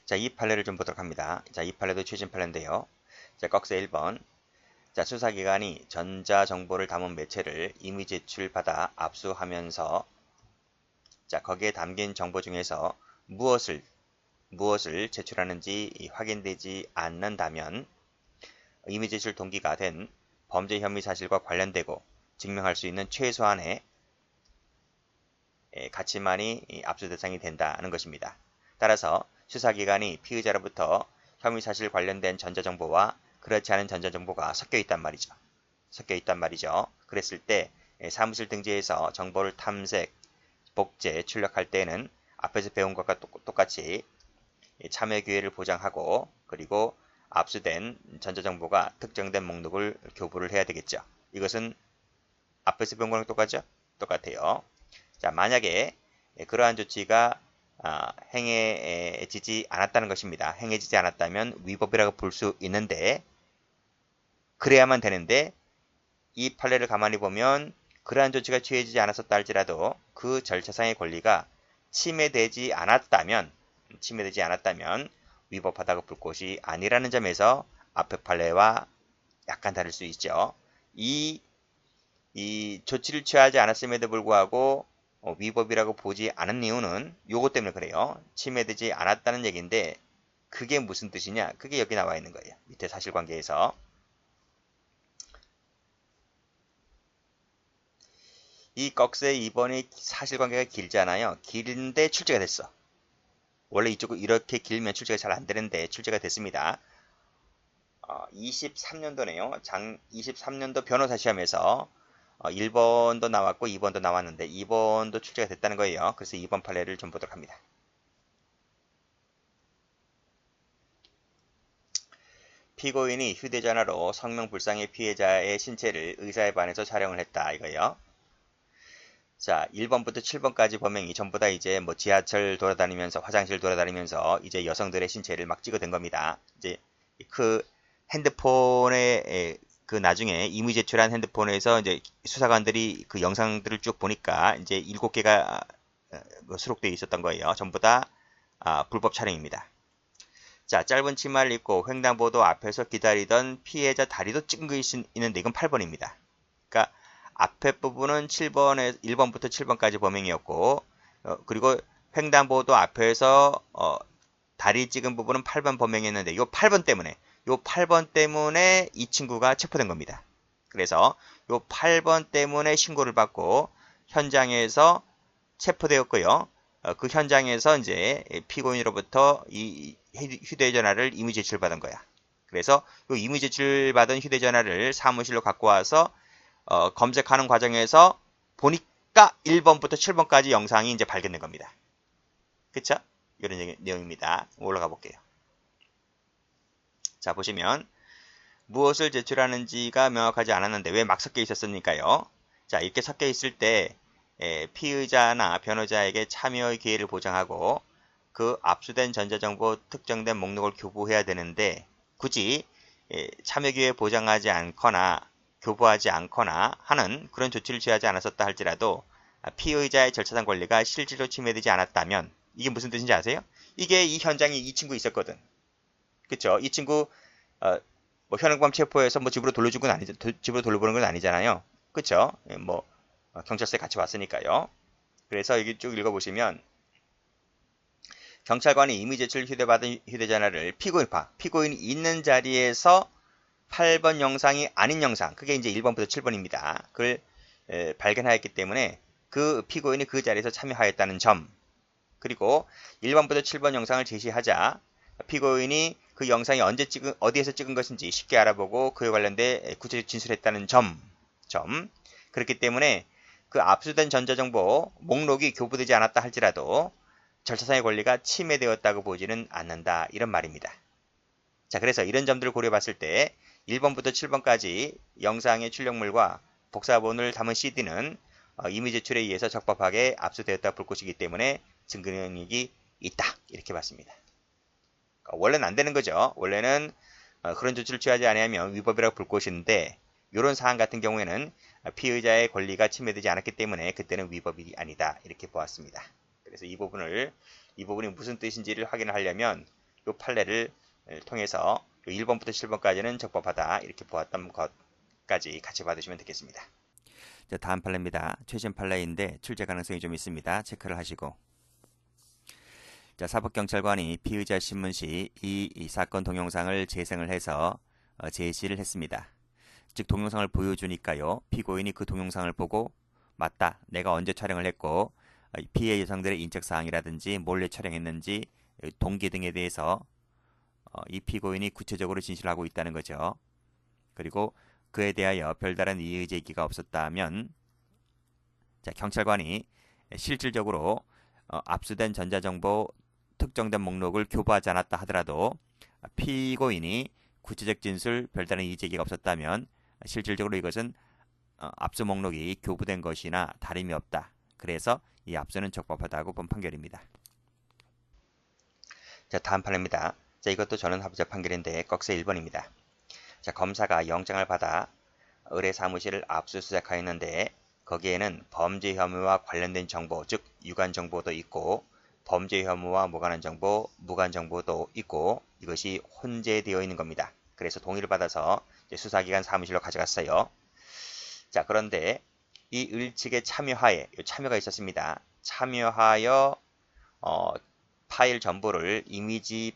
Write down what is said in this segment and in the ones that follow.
자, 이 판례를 좀 보도록 합니다. 자, 이 판례도 최신 판례인데요. 자, 꺽쇠 1번. 자, 수사기관이 전자정보를 담은 매체를 임의 제출받아 압수하면서 자, 거기에 담긴 정보 중에서 무엇을 제출하는지 확인되지 않는다면 임의 제출 동기가 된 범죄 혐의 사실과 관련되고 증명할 수 있는 최소한의 가치만이 압수 대상이 된다는 것입니다. 따라서 수사기관이 피의자로부터 혐의 사실 관련된 전자정보와 그렇지 않은 전자정보가 섞여 있단 말이죠. 그랬을 때 사무실 등지에서 정보를 탐색, 복제, 출력할 때에는 앞에서 배운 것과 똑같이 참여 기회를 보장하고 그리고 압수된 전자정보가 특정된 목록을 교부를 해야 되겠죠. 이것은 앞에서 배운 거랑 똑같죠? 똑같아요. 자, 만약에 그러한 조치가 행해지지 않았다는 것입니다. 행해지지 않았다면 위법이라고 볼 수 있는데 그래야만 되는데 이 판례를 가만히 보면 그러한 조치가 취해지지 않았었다 할지라도 그 절차상의 권리가 침해되지 않았다면 위법하다고 볼 것이 아니라는 점에서 앞의 판례와 약간 다를 수 있죠. 이 조치를 취하지 않았음에도 불구하고 위법이라고 보지 않은 이유는 요것 때문에 그래요. 침해되지 않았다는 얘기인데 그게 무슨 뜻이냐? 그게 여기 나와 있는 거예요. 밑에 사실관계에서. 이 꺽쇠 2번이 사실관계가 길잖아요. 길인데 출제가 됐어. 원래 이쪽은 이렇게 길면 출제가 잘 안 되는데 출제가 됐습니다. 23년도네요. 23년도 변호사 시험에서 1번도 나왔고 2번도 나왔는데 2번도 출제가 됐다는 거예요. 그래서 2번 판례를 좀 보도록 합니다. 피고인이 휴대전화로 성명불상의 피해자의 신체를 의사에 반해서 촬영을 했다 이거예요. 자, 1번부터 7번까지 범행이 전부 다 이제 뭐 지하철 돌아다니면서 화장실 돌아다니면서 이제 여성들의 신체를 막 찍어댄 겁니다. 이제 그 핸드폰에 그 나중에 임의 제출한 핸드폰에서 이제 수사관들이 그 영상들을 쭉 보니까 이제 7개가 수록되어 있었던 거예요. 전부 다 불법 촬영입니다. 자, 짧은 치마를 입고 횡단보도 앞에서 기다리던 피해자 다리도 찍은 것이 있는데 이건 8번입니다. 그러니까 앞에 부분은 1번부터 7번까지 범행이었고 그리고 횡단보도 앞에서 다리 찍은 부분은 8번 범행이었는데 요 8번 때문에 이 친구가 체포된 겁니다. 그래서 요 8번 때문에 신고를 받고 현장에서 체포되었고요. 그 현장에서 이제 피고인으로부터 이 휴대전화를 임의 제출받은 거야. 그래서 이 임의 제출받은 휴대전화를 사무실로 갖고 와서 검색하는 과정에서 보니까 1번부터 7번까지 영상이 이제 발견된 겁니다. 그쵸? 이런 내용입니다. 올라가 볼게요. 자, 보시면 무엇을 제출하는지가 명확하지 않았는데 왜 막 섞여 있었습니까요? 자, 이렇게 섞여 있을 때 피의자나 변호자에게 참여의 기회를 보장하고 그 압수된 전자정보 특정된 목록을 교부해야 되는데 굳이 참여 기회 보장하지 않거나 교부하지 않거나 하는 그런 조치를 취하지 않았었다 할지라도 피의자의 절차상 권리가 실질로 침해되지 않았다면 이게 무슨 뜻인지 아세요? 이게 이 현장에 이 친구 있었거든. 그쵸? 이 친구 뭐 현행범 체포해서 뭐 집으로 돌려준 건 집으로 돌려보는 건 아니잖아요. 그쵸? 뭐 경찰서에 같이 왔으니까요. 그래서 여기 쭉 읽어보시면 경찰관이 임의 제출 휴대받은 휴대전화를 피고인이 있는 자리에서 8번 영상이 아닌 영상, 그게 이제 1번부터 7번입니다. 그걸 발견하였기 때문에 그 피고인이 그 자리에서 참여하였다는 점, 그리고 1번부터 7번 영상을 제시하자 피고인이 그 영상이 어디에서 찍은 것인지 쉽게 알아보고 그에 관련돼 구체적 진술했다는 점. 그렇기 때문에 그 압수된 전자정보 목록이 교부되지 않았다 할지라도 절차상의 권리가 침해되었다고 보지는 않는다. 이런 말입니다. 자, 그래서 이런 점들을 고려해봤을 때 1번부터 7번까지 영상의 출력물과 복사본을 담은 CD는 임의 제출에 의해서 적법하게 압수되었다고 볼 것이기 때문에 증거 능력이 있다. 이렇게 봤습니다. 원래는 안 되는 거죠. 원래는 그런 조치를 취하지 않으면 위법이라고 볼 것인데 이런 사안 같은 경우에는 피의자의 권리가 침해되지 않았기 때문에 그때는 위법이 아니다. 이렇게 보았습니다. 그래서 이 부분이 무슨 뜻인지를 확인을 하려면 이 판례를 통해서 1번부터 7번까지는 적법하다 이렇게 보았던 것까지 같이 받으시면 되겠습니다. 자, 다음 판례입니다. 최신 판례인데 출제 가능성이 좀 있습니다. 체크를 하시고. 자, 사법경찰관이 피의자 신문 시 이 사건 동영상을 재생을 해서 제시를 했습니다. 즉 동영상을 보여주니까요. 피고인이 그 동영상을 보고 맞다. 내가 언제 촬영을 했고 피해 여성들의 인적사항이라든지 몰래 촬영했는지 동기 등에 대해서 이 피고인이 구체적으로 진술을 하고 있다는 거죠. 그리고 그에 대하여 별다른 이의 제기가 없었다면 자, 경찰관이 실질적으로 압수된 전자정보 특정된 목록을 교부하지 않았다 하더라도 피고인이 구체적 진술 별다른 이의 제기가 없었다면 실질적으로 이것은 압수 목록이 교부된 것이나 다름이 없다. 그래서 이 압수는 적법하다고 본 판결입니다. 자, 다음 판례입니다. 자, 이것도 저는 합의자 판결인데 꺽쇠 1번입니다. 자, 검사가 영장을 받아 의뢰 사무실을 압수수색하였는데 거기에는 범죄 혐의와 관련된 정보, 즉 유관 정보도 있고 범죄 혐의와 무관한 정보, 무관 정보도 있고 이것이 혼재되어 있는 겁니다. 그래서 동의를 받아서 수사기관 사무실로 가져갔어요. 자, 그런데 이 을 측의 참여하에 참여가 있었습니다. 참여하여 파일 전부를 이미지의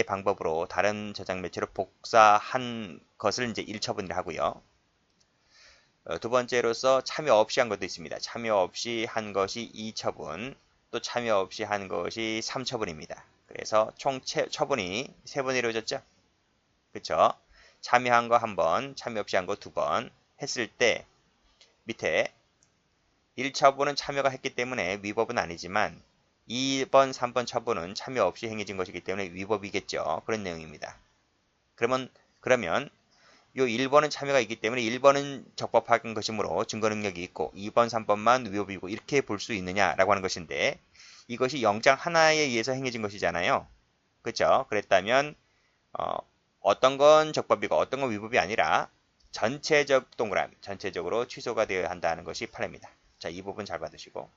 방법으로 다른 저장 매체로 복사한 것을 이제 1처분을 하고요. 두 번째로서 참여 없이 한 것도 있습니다. 참여 없이 한 것이 2처분, 또 참여 없이 한 것이 3처분입니다. 그래서 총 처분이 3번 이루어졌죠? 그쵸? 참여한 거 1번, 참여 없이 한 거 2번 했을 때 밑에 1처분은 참여가 했기 때문에 위법은 아니지만 2번, 3번 처분은 참여 없이 행해진 것이기 때문에 위법이겠죠. 그런 내용입니다. 그러면 요 1번은 참여가 있기 때문에 1번은 적법한 것이므로 증거 능력이 있고 2번, 3번만 위법이고 이렇게 볼 수 있느냐라고 하는 것인데 이것이 영장 하나에 의해서 행해진 것이잖아요. 그렇죠? 그랬다면 어떤 건 적법이고 어떤 건 위법이 아니라 전체적 동그라미, 전체적으로 취소가 되어야 한다는 것이 판례입니다. 자, 이 부분 잘 받으시고.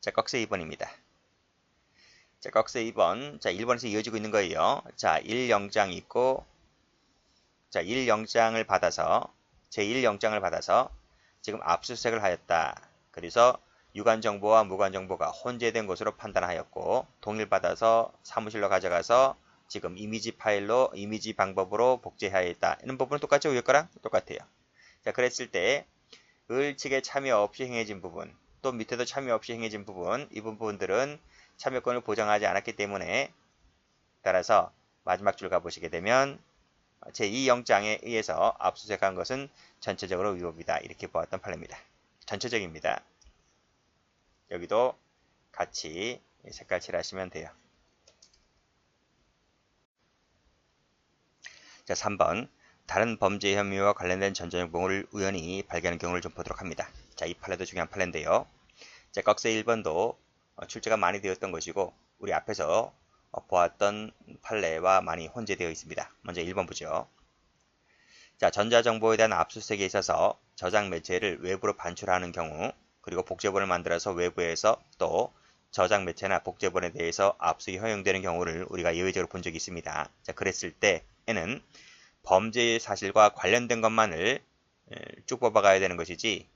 자, 꺽쇠 2번입니다. 자, 꺽쇠 2번. 자, 1번에서 이어지고 있는 거예요. 자, 1영장이 있고, 자, 1영장을 받아서, 제1영장을 받아서 지금 압수수색을 하였다. 그래서 유관정보와 무관정보가 혼재된 것으로 판단하였고, 동의를 받아서 사무실로 가져가서 지금 이미지 파일로, 이미지 방법으로 복제하였다. 이런 부분은 똑같죠? 위에 거랑 똑같아요. 자, 그랬을 때, 을 측에 참여 없이 행해진 부분, 또 밑에도 참여 없이 행해진 부분, 이 부분들은 참여권을 보장하지 않았기 때문에 따라서 마지막 줄 가보시게 되면 제2영장에 의해서 압수수색한 것은 전체적으로 위법이다. 이렇게 보았던 판례입니다. 전체적입니다. 여기도 같이 색깔 칠하시면 돼요. 자, 3번. 다른 범죄 혐의와 관련된 전자정보를 우연히 발견한 경우를 좀 보도록 합니다. 자, 이 판례도 중요한 판례인데요. 자, 꺽쇠 1번도 출제가 많이 되었던 것이고 우리 앞에서 보았던 판례와 많이 혼재되어 있습니다. 먼저 1번 보죠. 자, 전자정보에 대한 압수수색에 있어서 저장 매체를 외부로 반출하는 경우 그리고 복제본을 만들어서 외부에서 또 저장 매체나 복제본에 대해서 압수가 허용되는 경우를 우리가 예외적으로 본 적이 있습니다. 자, 그랬을 때에는 범죄 사실과 관련된 것만을 쭉 뽑아가야 되는 것이지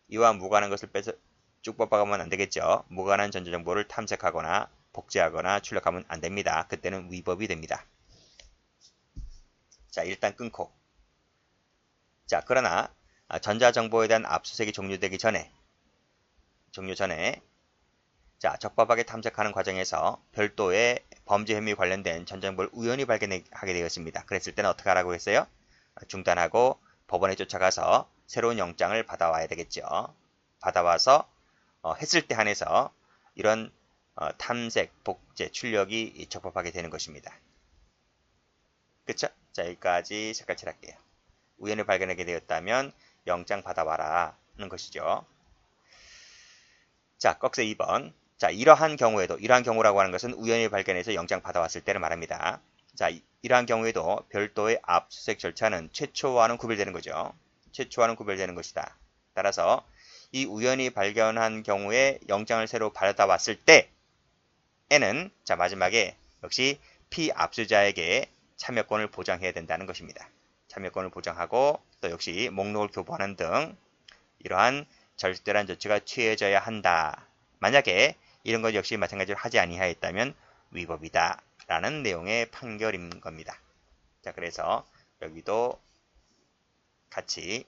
이와 무관한 것을 빼서 쭉 뽑아가면 안 되겠죠. 무관한 전자정보를 탐색하거나 복제하거나 출력하면 안 됩니다. 그때는 위법이 됩니다. 자, 일단 끊고. 자, 그러나 전자정보에 대한 압수수색이 종료 전에 자, 적법하게 탐색하는 과정에서 별도의 범죄 혐의 관련된 전자정보를 우연히 발견하게 되었습니다. 그랬을 때는 어떻게 하라고 했어요? 중단하고 법원에 쫓아가서 새로운 영장을 받아와야 되겠죠. 받아와서 했을 때 한해서 이런 탐색, 복제, 출력이 적법하게 되는 것입니다. 그쵸? 자, 여기까지 색깔 칠할게요. 우연히 발견하게 되었다면 영장 받아와라 하는 것이죠. 자, 꺽쇠 2번. 자, 이러한 경우라고 하는 것은 우연히 발견해서 영장 받아왔을 때를 말합니다. 자, 이러한 경우에도 별도의 압수수색 절차는 최초와는 구별되는 거죠. 최초와는 구별되는 것이다. 따라서 이 우연히 발견한 경우에 영장을 새로 받아왔을 때에는 자 마지막에 역시 피압수자에게 참여권을 보장해야 된다는 것입니다. 참여권을 보장하고 또 역시 목록을 교부하는 등 이러한 절대란 조치가 취해져야 한다. 만약에 이런 것 역시 마찬가지로 하지 아니하였다면 위법이다 라는 내용의 판결인 겁니다. 자 그래서 여기도 같이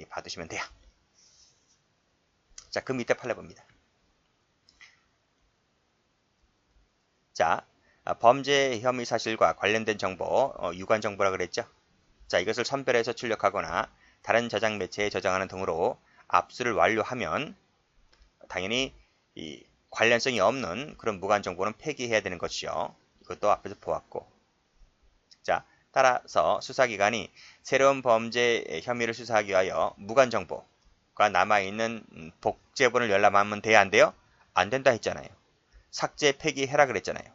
봐두시면 돼요. 자 그 밑에 판례 봅니다. 자 범죄 혐의 사실과 관련된 정보, 유관 정보라 그랬죠. 자 이것을 선별해서 출력하거나 다른 저장 매체에 저장하는 등으로 압수를 완료하면 당연히 이 관련성이 없는 그런 무관 정보는 폐기해야 되는 것이요. 이것도 앞에서 보았고. 자, 따라서 수사기관이 새로운 범죄 혐의를 수사하기 위하여 무관 정보가 남아있는 복제본을 열람하면 돼야 안 돼요? 안 된다 했잖아요. 삭제, 폐기해라 그랬잖아요.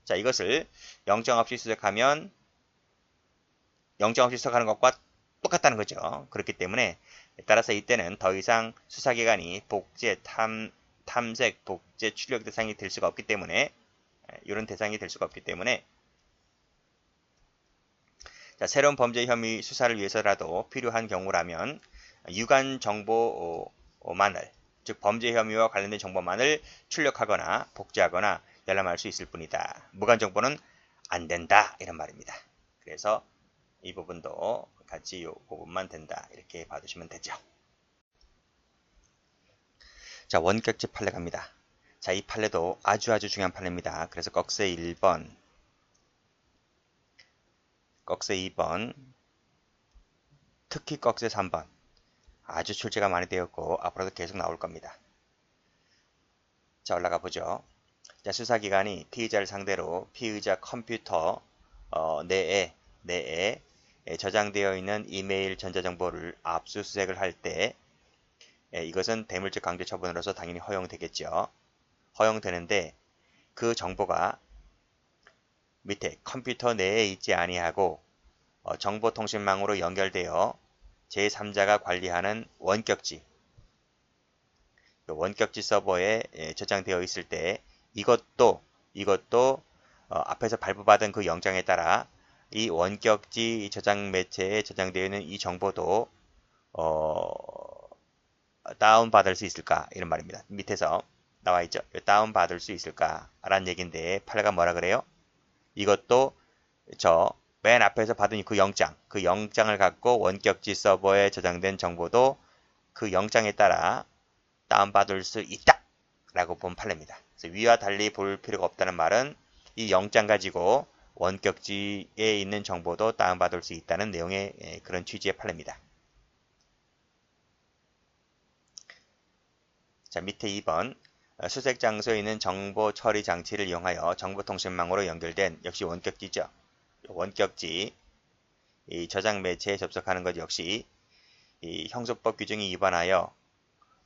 자, 이것을 영장 없이 수색하면 영장 없이 수색하는 것과 똑같다는 거죠. 그렇기 때문에 따라서 이때는 더 이상 수사기관이 복제, 탐색, 복제, 출력 대상이 될 수가 없기 때문에 이런 대상이 될 수가 없기 때문에 자, 새로운 범죄 혐의 수사를 위해서라도 필요한 경우라면 유관 정보만을 즉 범죄 혐의와 관련된 정보만을 출력하거나 복제하거나 열람할 수 있을 뿐이다. 무관 정보는 안 된다 이런 말입니다. 그래서 이 부분도 같이 이 부분만 된다 이렇게 봐두시면 되죠. 자 원격지 판례 갑니다. 자 이 판례도 아주 중요한 판례입니다. 그래서 꺽쇠 1번, 꺽쇠 2번, 특히 꺽쇠 3번 아주 출제가 많이 되었고 앞으로도 계속 나올 겁니다. 자 올라가 보죠. 자 수사기관이 피의자를 상대로 피의자 컴퓨터 내에 저장되어 있는 이메일 전자정보를 압수수색을 할 때 이것은 대물적 강제 처분으로서 당연히 허용되겠죠. 허용되는데 그 정보가 밑에 컴퓨터 내에 있지 아니하고 정보통신망으로 연결되어 제3자가 관리하는 원격지 서버에 저장되어 있을 때 이것도 앞에서 발부받은 그 영장에 따라 이 원격지 저장 매체에 저장되어 있는 이 정보도 다운받을 수 있을까 이런 말입니다. 밑에서 나와 있죠. 다운받을 수 있을까 라는 얘기인데 판례가 뭐라 그래요? 이것도 저 맨 앞에서 받은 그 영장을 갖고 원격지 서버에 저장된 정보도 그 영장에 따라 다운받을 수 있다 라고 본 판례입니다. 그래서 위와 달리 볼 필요가 없다는 말은 이 영장 가지고 원격지에 있는 정보도 다운받을 수 있다는 내용의 그런 취지의 판례입니다. 자 밑에 2번 수색 장소에 있는 정보 처리 장치를 이용하여 정보통신망으로 연결된 역시 원격지죠. 원격지 이 저장 매체에 접속하는 것 역시 이 형소법 규정이 위반하여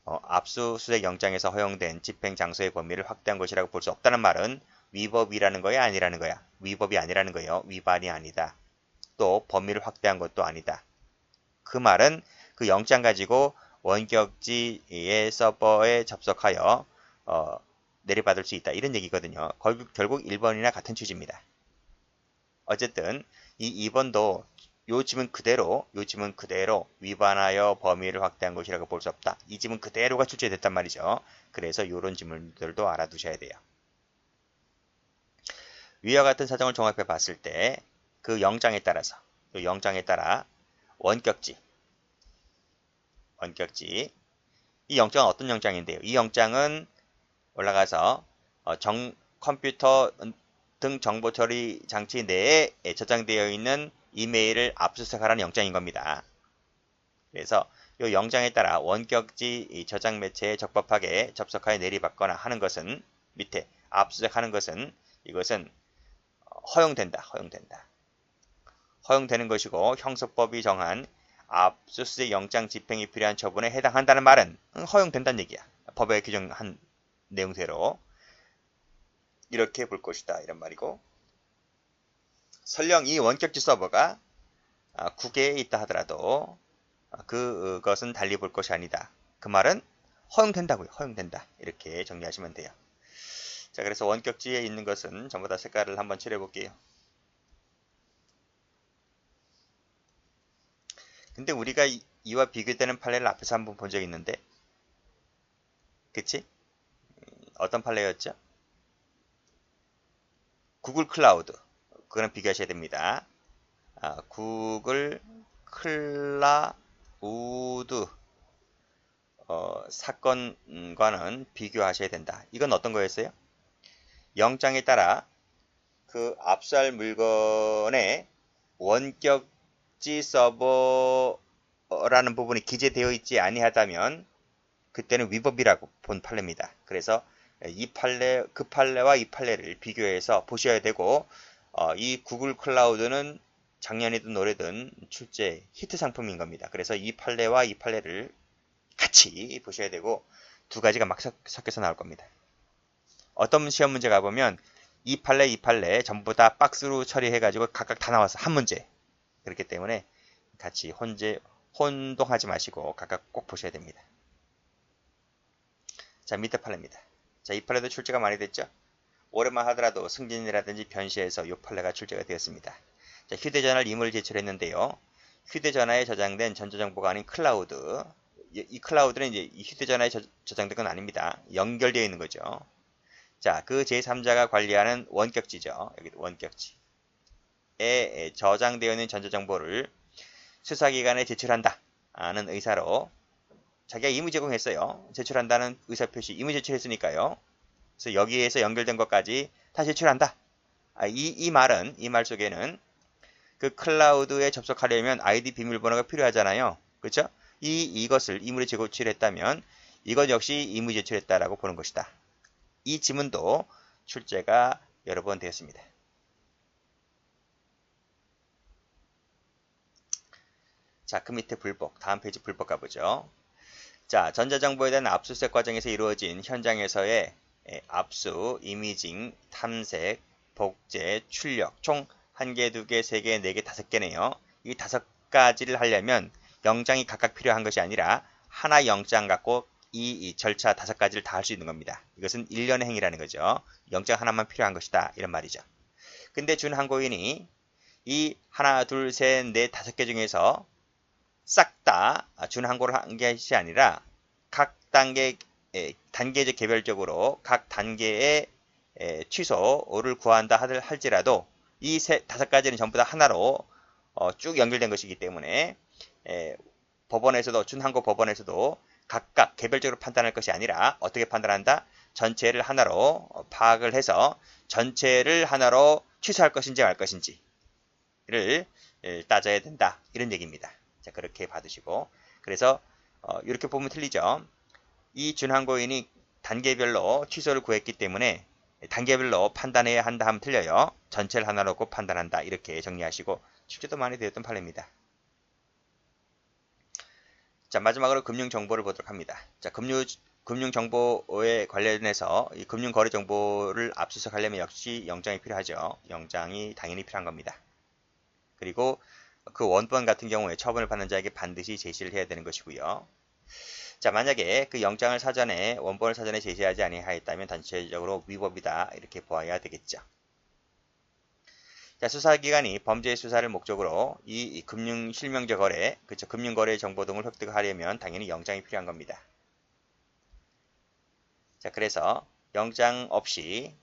압수수색 영장에서 허용된 집행 장소의 범위를 확대한 것이라고 볼 수 없다는 말은 위법이라는 거야 아니라는 거야? 위법이 아니라는 거예요. 위반이 아니다. 또 범위를 확대한 것도 아니다. 그 말은 그 영장 가지고 원격지의 서버에 접속하여 내려받을 수 있다. 이런 얘기거든요. 결국 1번이나 같은 취지입니다. 어쨌든 이 2번도 요 지문 그대로 위반하여 범위를 확대한 것이라고 볼 수 없다. 이 지문 그대로가 출제됐단 말이죠. 그래서 이런 지문들도 알아두셔야 돼요. 위와 같은 사정을 종합해 봤을 때 그 영장에 따라 원격지 이 영장은 어떤 영장인데요? 이 영장은 올라가서 컴퓨터 등 정보 처리 장치 내에 저장되어 있는 이메일을 압수수색하라는 영장인 겁니다. 그래서 이 영장에 따라 원격지 저장 매체에 적법하게 접속하여 내리받거나 하는 것은 밑에 압수수색하는 것은 이것은 허용되는 것이고 형소법이 정한 압수수색 영장 집행이 필요한 처분에 해당한다는 말은 허용된다는 얘기야. 법에 규정한 내용대로 이렇게 볼 것이다 이런 말이고 설령 이 원격지 서버가 국외에 있다 하더라도 그것은 달리 볼 것이 아니다. 그 말은 허용된다고요. 허용된다. 이렇게 정리하시면 돼요. 자, 그래서 원격지에 있는 것은 전부 다 색깔을 한번 칠해 볼게요. 근데 우리가 이와 비교되는 판례를 앞에서 한번 본 적이 있는데, 그치? 어떤 판례였죠? 구글 클라우드. 그거는 비교하셔야 됩니다. 구글 클라우드 사건과는 비교하셔야 된다. 이건 어떤 거였어요? 영장에 따라 그 압수할 물건의 원격지 서버라는 부분이 기재되어 있지 아니하다면 그때는 위법이라고 본 판례입니다. 그래서 이 판례, 그 판례와 이 판례를 비교해서 보셔야 되고, 이 구글 클라우드는 작년이든 올해든 출제 히트 상품인 겁니다. 그래서 이 판례와 이 판례를 같이 보셔야 되고, 두 가지가 막 섞여서 나올 겁니다. 어떤 시험 문제 가보면 이 판례 전부 다 박스로 처리해가지고 각각 다 나와서 한 문제. 그렇기 때문에 같이 혼동하지 마시고 각각 꼭 보셔야 됩니다. 자, 밑에 판례입니다. 자, 이 판례도 출제가 많이 됐죠? 올해만 하더라도 승진이라든지 변시에서 이 판례가 출제가 되었습니다. 자, 휴대전화를 임의로 제출했는데요. 휴대전화에 저장된 전자정보가 아닌 클라우드. 이 클라우드는 이제 이 휴대전화에 저장된 건 아닙니다. 연결되어 있는 거죠. 자, 그 제3자가 관리하는 원격지죠. 여기 원격지에 저장되어 있는 전자정보를 수사기관에 제출한다 하는 의사로 자기가 임의 제공했어요. 제출한다는 의사표시 임의 제출했으니까요. 그래서 여기에서 연결된 것까지 다 제출한다. 이 말 속에는 그 클라우드에 접속하려면 아이디 비밀번호가 필요하잖아요. 그렇죠? 이것을 임의로 제출했다면 이것 역시 임의 제출했다라고 보는 것이다. 이 지문도 출제가 여러 번 되었습니다. 자, 그 밑에 불복, 다음 페이지 불복 가보죠. 자, 전자정보에 대한 압수수색 과정에서 이루어진 현장에서의 압수, 이미징, 탐색, 복제, 출력 총 1개, 2개, 3개, 4개, 5개네요. 이 5가지를 하려면 영장이 각각 필요한 것이 아니라 하나 영장 갖고 이 절차 5가지를 다 할 수 있는 겁니다. 이것은 일련의 행위라는 거죠. 영장 하나만 필요한 것이다. 이런 말이죠. 근데 준항고인이 이 하나, 둘, 셋, 넷, 5개 중에서 싹 다 준항고를 한 것이 아니라 각 단계적 개별적으로 각 단계의 취소를 구한다 할지라도 이 5가지는 전부 다 하나로 쭉 연결된 것이기 때문에 법원에서도 준항고 법원에서도 각각 개별적으로 판단할 것이 아니라 어떻게 판단한다? 전체를 하나로 파악을 해서 전체를 하나로 취소할 것인지 말 것인지를 따져야 된다. 이런 얘기입니다. 자, 그렇게 받으시고 그래서 이렇게 보면 틀리죠. 이 준항고인이 단계별로 취소를 구했기 때문에 단계별로 판단해야 한다 하면 틀려요. 전체를 하나로 꼭 판단한다. 이렇게 정리하시고 출제도 많이 되었던 판례입니다. 자, 마지막으로 금융정보를 보도록 합니다. 자, 금융정보에 관련해서 이 금융거래정보를 압수수색하려면 역시 영장이 필요하죠. 영장이 당연히 필요한 겁니다. 그리고 그 원본 같은 경우에 처분을 받는 자에게 반드시 제시를 해야 되는 것이고요. 자, 만약에 그 원본을 사전에 제시하지 아니하였다면 단체적으로 위법이다. 이렇게 보아야 되겠죠. 자, 수사기관이 범죄 수사를 목적으로 이 금융 실명제 거래, 그쵸, 금융거래 정보 등을 획득하려면 당연히 영장이 필요한 겁니다. 자, 그래서 영장 없이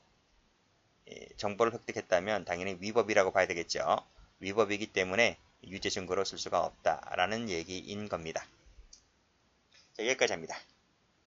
정보를 획득했다면 당연히 위법이라고 봐야 되겠죠. 위법이기 때문에 유죄 증거로 쓸 수가 없다라는 얘기인 겁니다. 자, 여기까지 합니다.